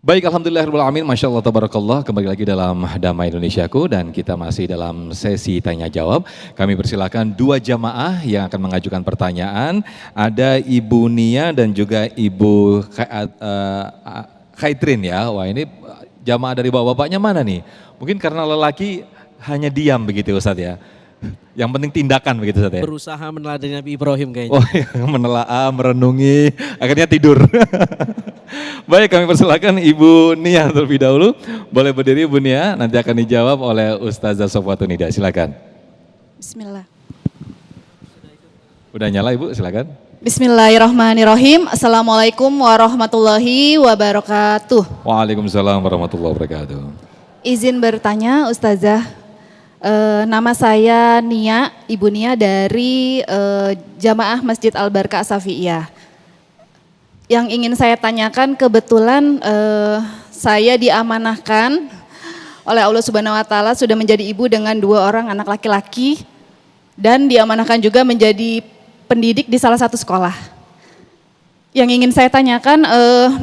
Baik, alhamdulillahirrahmanirrahim, Masya Allah, tabarakallah. Kembali lagi dalam Damai Indonesiaku dan kita masih dalam sesi tanya jawab. Kami persilakan dua jamaah yang akan mengajukan pertanyaan. Ada Ibu Nia dan juga Ibu Khaitrin ya. Wah, ini jamaah dari bapak-bapaknya mana nih? Mungkin karena lelaki hanya diam begitu Ustadz ya. Yang penting tindakan begitu Ustadz ya. Berusaha meneladani Nabi Ibrahim kayaknya. Oh, menelaah, merenungi, akhirnya tidur. Baik, kami persilakan Ibu Nia terlebih dahulu. Boleh berdiri Ibu Nia, nanti akan dijawab oleh Ustazah Sofwatun Nida. Silakan. Bismillah. Udah nyala Ibu, silakan. Bismillahirrahmanirrahim. Assalamualaikum warahmatullahi wabarakatuh. Waalaikumsalam warahmatullahi wabarakatuh. Izin bertanya Ustazah, nama saya Nia, Ibu Nia dari Jamaah Masjid Al-Barkah Syafi'iyah. Yang ingin saya tanyakan, kebetulan saya diamanahkan oleh Allah Subhanahu wa Ta'ala sudah menjadi ibu dengan 2 orang anak laki-laki dan diamanahkan juga menjadi pendidik di salah satu sekolah. Yang ingin saya tanyakan,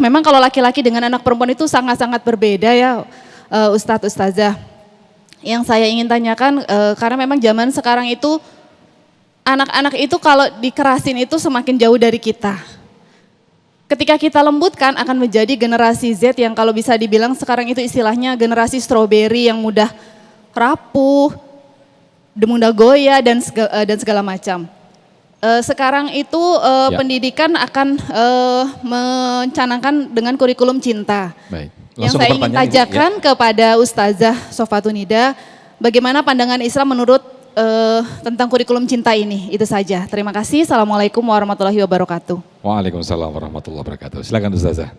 memang kalau laki-laki dengan anak perempuan itu sangat-sangat berbeda ya Ustadz Ustazah. Yang saya ingin tanyakan, karena memang zaman sekarang itu anak-anak itu kalau dikerasin itu semakin jauh dari kita. Ketika kita lembutkan akan menjadi generasi Z yang kalau bisa dibilang sekarang itu istilahnya generasi stroberi yang mudah rapuh, mudah goyah dan segala macam. Sekarang itu pendidikan akan mencanangkan dengan kurikulum cinta. Baik. Yang saya ingin tanyakan kepada Ustazah Sofwatun Nida, bagaimana pandangan Islam menurut tentang kurikulum cinta ini? Itu saja. Terima kasih. Assalamualaikum warahmatullahi wabarakatuh. Waalaikumsalam warahmatullahi wabarakatuh. Silakan Ustazah.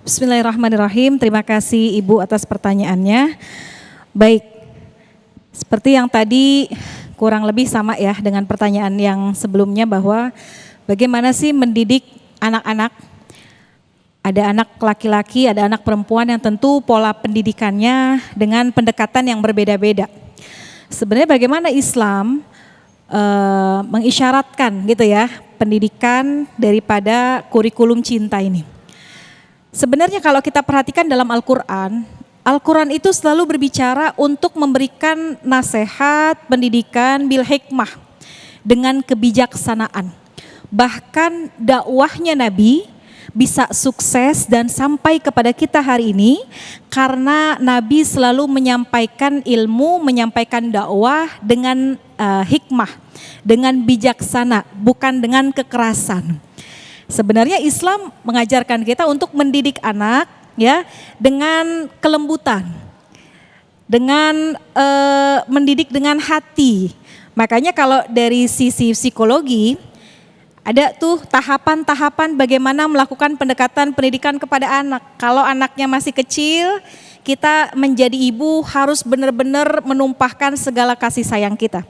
Bismillahirrahmanirrahim. Terima kasih Ibu atas pertanyaannya. Baik, seperti yang tadi kurang lebih sama ya dengan pertanyaan yang sebelumnya, bahwa bagaimana sih mendidik anak-anak. Ada anak laki-laki, ada anak perempuan yang tentu pola pendidikannya dengan pendekatan yang berbeda-beda. Sebenarnya bagaimana Islam mengisyaratkan gitu ya pendidikan daripada kurikulum cinta ini. Sebenarnya kalau kita perhatikan dalam Al-Quran, Al-Quran itu selalu berbicara untuk memberikan nasihat, pendidikan bil hikmah dengan kebijaksanaan. Bahkan dakwahnya Nabi bisa sukses dan sampai kepada kita hari ini karena Nabi selalu menyampaikan ilmu, menyampaikan dakwah dengan hikmah, dengan bijaksana, bukan dengan kekerasan. Sebenarnya Islam mengajarkan kita untuk mendidik anak ya dengan kelembutan, dengan mendidik dengan hati. Makanya kalau dari sisi psikologi ada tuh tahapan-tahapan bagaimana melakukan pendekatan pendidikan kepada anak. Kalau anaknya masih kecil, kita menjadi ibu harus benar-benar menumpahkan segala kasih sayang kita.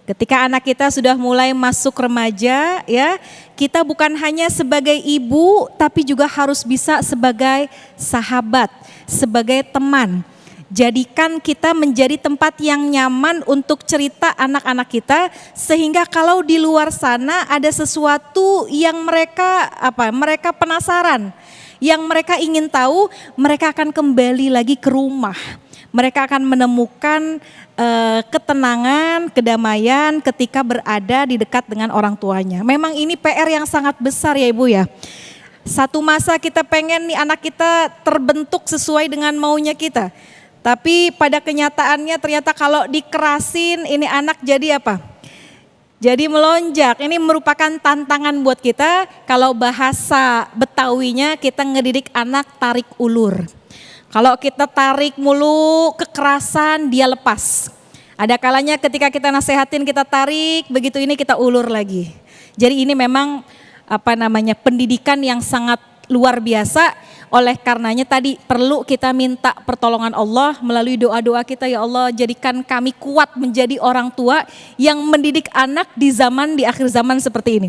Ketika anak kita sudah mulai masuk remaja ya, kita bukan hanya sebagai ibu tapi juga harus bisa sebagai sahabat, sebagai teman. Jadikan kita menjadi tempat yang nyaman untuk cerita anak-anak kita, sehingga kalau di luar sana ada sesuatu yang mereka penasaran, yang mereka ingin tahu, mereka akan kembali lagi ke rumah. Mereka akan menemukan ketenangan, kedamaian ketika berada di dekat dengan orang tuanya. Memang ini PR yang sangat besar ya Ibu ya. Satu masa kita pengen nih anak kita terbentuk sesuai dengan maunya kita. Tapi pada kenyataannya ternyata kalau dikerasin ini anak jadi apa? Jadi melonjak. Ini merupakan tantangan buat kita. Kalau bahasa Betawinya kita ngedidik anak tarik ulur. Kalau kita tarik mulu kekerasan dia lepas. Ada kalanya ketika kita nasehatin kita tarik, begitu ini kita ulur lagi. Jadi ini memang pendidikan yang sangat luar biasa. Oleh karenanya tadi perlu kita minta pertolongan Allah melalui doa-doa kita, ya Allah jadikan kami kuat menjadi orang tua yang mendidik anak di akhir zaman seperti ini.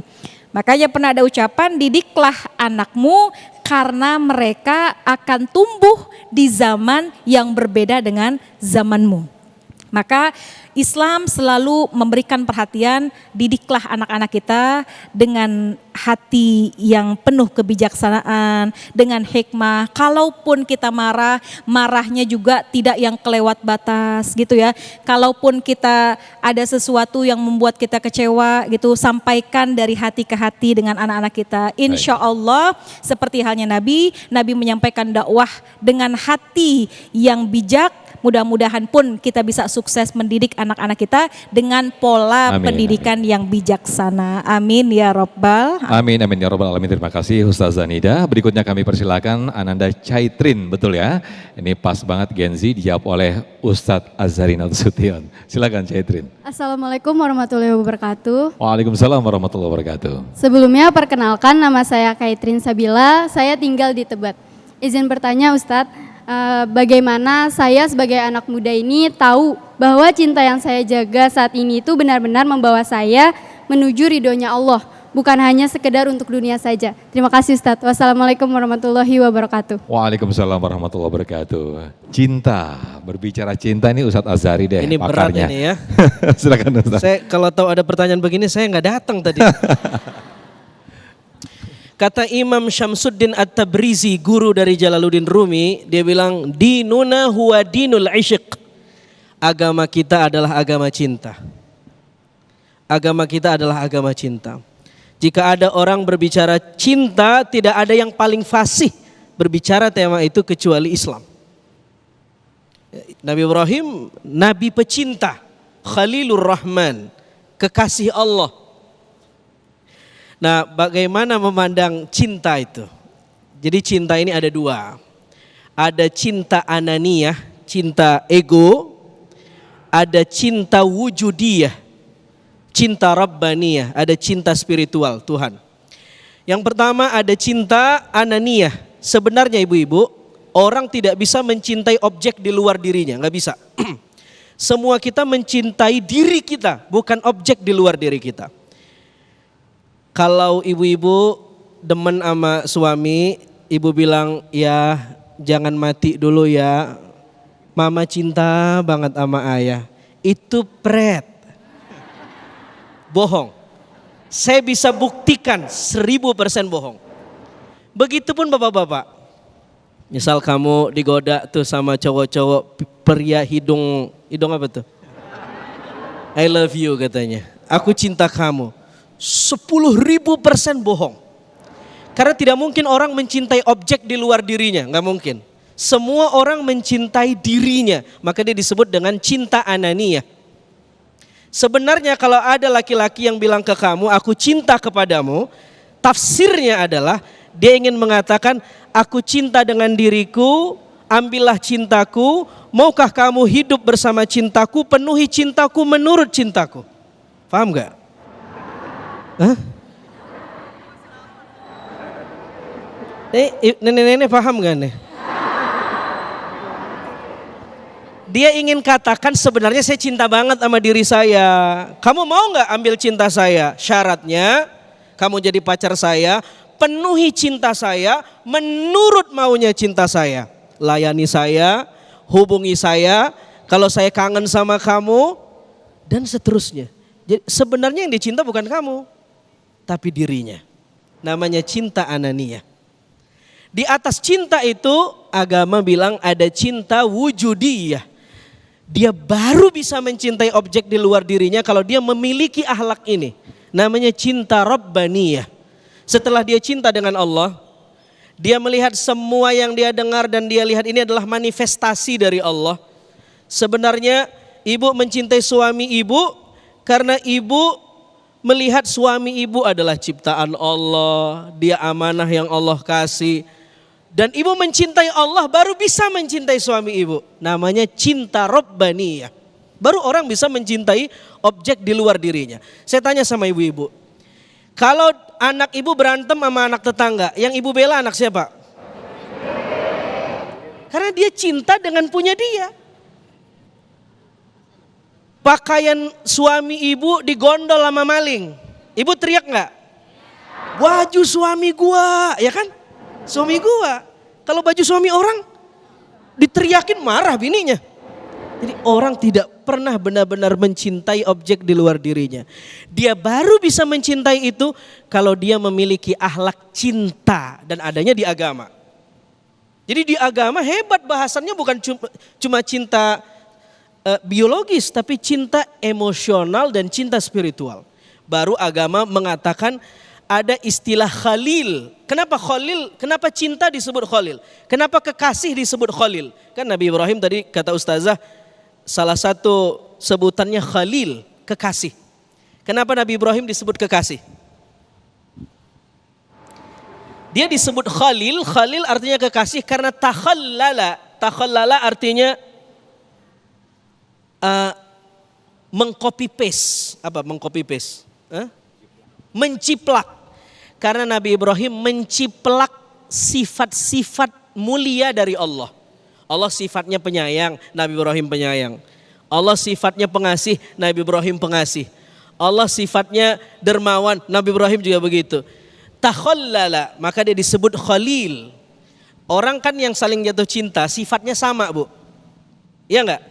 Makanya pernah ada ucapan, didiklah anakmu karena mereka akan tumbuh di zaman yang berbeda dengan zamanmu. Maka Islam selalu memberikan perhatian, didiklah anak-anak kita dengan hati yang penuh kebijaksanaan, dengan hikmah. Kalaupun kita marah, marahnya juga tidak yang kelewat batas gitu ya. Kalaupun kita ada sesuatu yang membuat kita kecewa gitu, sampaikan dari hati ke hati dengan anak-anak kita. Insya Allah seperti halnya Nabi menyampaikan dakwah dengan hati yang bijak. Mudah-mudahan pun kita bisa sukses mendidik anak-anak kita dengan pola pendidikan yang bijaksana. Amin ya Rabbal. Amin ya Rabbal Alamin. Terima kasih Ustazah Nida. Berikutnya kami persilakan Ananda Caitrin, betul ya? Ini pas banget Gen Z, dijawab oleh Ustadz Azhari Nasution. Silakan Caitrin. Assalamualaikum warahmatullahi wabarakatuh. Waalaikumsalam warahmatullahi wabarakatuh. Sebelumnya perkenalkan, nama saya Caitrin Sabila, saya tinggal di Tebet. Izin bertanya Ustadz, bagaimana saya sebagai anak muda ini tahu bahwa cinta yang saya jaga saat ini itu benar-benar membawa saya menuju ridhonya Allah, bukan hanya sekedar untuk dunia saja. Terima kasih Ustadz. Wassalamualaikum warahmatullahi wabarakatuh. Waalaikumsalam warahmatullahi wabarakatuh. Cinta, berbicara cinta ini Ustadz Azhari deh Ini pakarnya. berat ini ya. Silakan Ustadz. Saya kalau tahu ada pertanyaan begini saya nggak datang tadi. Kata Imam Syamsuddin At-Tabrizi, guru dari Jalaluddin Rumi, dia bilang dinuna huwa dinul isyiq. Agama kita adalah agama cinta. Agama kita adalah agama cinta. Jika ada orang berbicara cinta, tidak ada yang paling fasih berbicara tema itu kecuali Islam. Nabi Ibrahim, nabi pecinta, Khalilur Rahman, kekasih Allah. Nah, bagaimana memandang cinta itu? Jadi cinta ini ada dua. Ada cinta ananiyah, cinta ego. Ada cinta wujudiyah, cinta rabbaniyah. Ada cinta spiritual Tuhan. Yang pertama ada cinta ananiyah. Sebenarnya ibu-ibu, orang tidak bisa mencintai objek di luar dirinya, nggak bisa. Semua kita mencintai diri kita, bukan objek di luar diri kita. Kalau ibu-ibu demen sama suami, ibu bilang, ya jangan mati dulu ya, mama cinta banget sama ayah. Itu pret, bohong. Saya bisa buktikan 1000% bohong. Begitupun bapak-bapak. Misal kamu digoda tuh sama cowok-cowok pria hidung apa tuh? I love you katanya, aku cinta kamu. 10.000% bohong. Karena tidak mungkin orang mencintai objek di luar dirinya, nggak mungkin. Semua orang mencintai dirinya, maka dia disebut dengan cinta ananiyah. Sebenarnya kalau ada laki-laki yang bilang ke kamu, aku cinta kepadamu, tafsirnya adalah dia ingin mengatakan, aku cinta dengan diriku, ambillah cintaku, maukah kamu hidup bersama cintaku, penuhi cintaku menurut cintaku. Paham gak? Hah? Nenek-nenek paham gak nih? Dia ingin katakan sebenarnya saya cinta banget sama diri saya. Kamu mau gak ambil cinta saya? Syaratnya kamu jadi pacar saya, penuhi cinta saya menurut maunya cinta saya. Layani saya, hubungi saya, kalau saya kangen sama kamu, dan seterusnya. Jadi sebenarnya yang dicinta bukan kamu, tapi dirinya. Namanya cinta ananiyah. Di atas cinta itu agama bilang ada cinta wujudiyah. Dia baru bisa mencintai objek di luar dirinya kalau dia memiliki akhlak ini. Namanya cinta rabbaniyah. Setelah dia cinta dengan Allah, dia melihat semua yang dia dengar dan dia lihat ini adalah manifestasi dari Allah. Sebenarnya ibu mencintai suami ibu karena ibu melihat suami ibu adalah ciptaan Allah, dia amanah yang Allah kasih. Dan ibu mencintai Allah baru bisa mencintai suami ibu. Namanya cinta rabbaniyah. Baru orang bisa mencintai objek di luar dirinya. Saya tanya sama ibu-ibu, kalau anak ibu berantem sama anak tetangga, yang ibu bela anak siapa? Karena dia cinta dengan punya dia. Pakaian suami ibu digondol sama maling, ibu teriak nggak? Baju suami gua, ya kan? Suami gua. Kalau baju suami orang diteriakin marah bininya. Jadi orang tidak pernah benar-benar mencintai objek di luar dirinya. Dia baru bisa mencintai itu kalau dia memiliki akhlak cinta dan adanya di agama. Jadi di agama hebat bahasannya bukan cuma cinta biologis, tapi cinta emosional dan cinta spiritual. Baru agama mengatakan ada istilah khalil. Kenapa khalil? Kenapa cinta disebut khalil? Kenapa kekasih disebut khalil? Kan Nabi Ibrahim tadi kata Ustazah salah satu sebutannya khalil, kekasih. Kenapa Nabi Ibrahim disebut kekasih? Dia disebut khalil, khalil artinya kekasih karena takhallala. Takhallala artinya mengcopy paste. Apa mengcopy paste? Menciplak. Karena Nabi Ibrahim menciplak sifat-sifat mulia dari Allah. Allah sifatnya penyayang, Nabi Ibrahim penyayang. Allah sifatnya pengasih, Nabi Ibrahim pengasih. Allah sifatnya dermawan, Nabi Ibrahim juga begitu. Takhallala, maka dia disebut khalil. Orang kan yang saling jatuh cinta sifatnya sama, Bu. Iya enggak?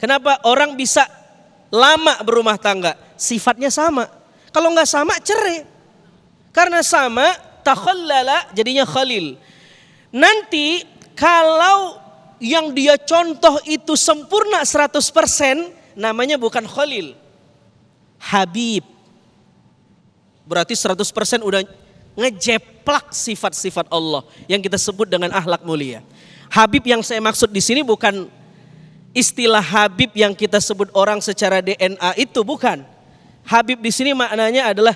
Kenapa orang bisa lama berumah tangga? Sifatnya sama. Kalau enggak sama cerai. Karena sama, takhallala jadinya khalil. Nanti kalau yang dia contoh itu sempurna 100%, namanya bukan khalil. Habib. Berarti 100% udah ngejeplak sifat-sifat Allah yang kita sebut dengan akhlak mulia. Habib yang saya maksud di sini bukan istilah Habib yang kita sebut orang secara DNA itu, bukan. Habib di sini maknanya adalah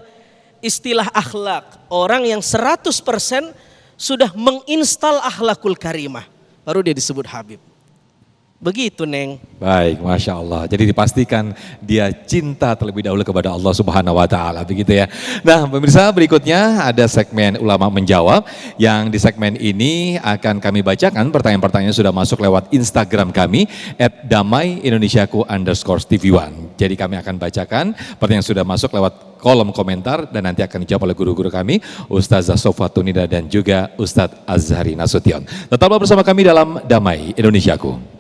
istilah akhlak. Orang yang 100% sudah menginstal akhlakul karimah. Baru dia disebut Habib. Begitu, Neng. Baik, Masya Allah. Jadi dipastikan dia cinta terlebih dahulu kepada Allah Subhanahu wa Ta'ala, begitu ya. Nah, pemirsa, berikutnya ada segmen Ulama Menjawab, yang di segmen ini akan kami bacakan pertanyaan-pertanyaan sudah masuk lewat Instagram kami @damai_indonesiaku_tv1. Jadi kami akan bacakan pertanyaan yang sudah masuk lewat kolom komentar dan nanti akan dijawab oleh guru-guru kami, Ustazah Sofatunida dan juga Ustadz Azhari Nasution. Tetaplah bersama kami dalam Damai Indonesiaku.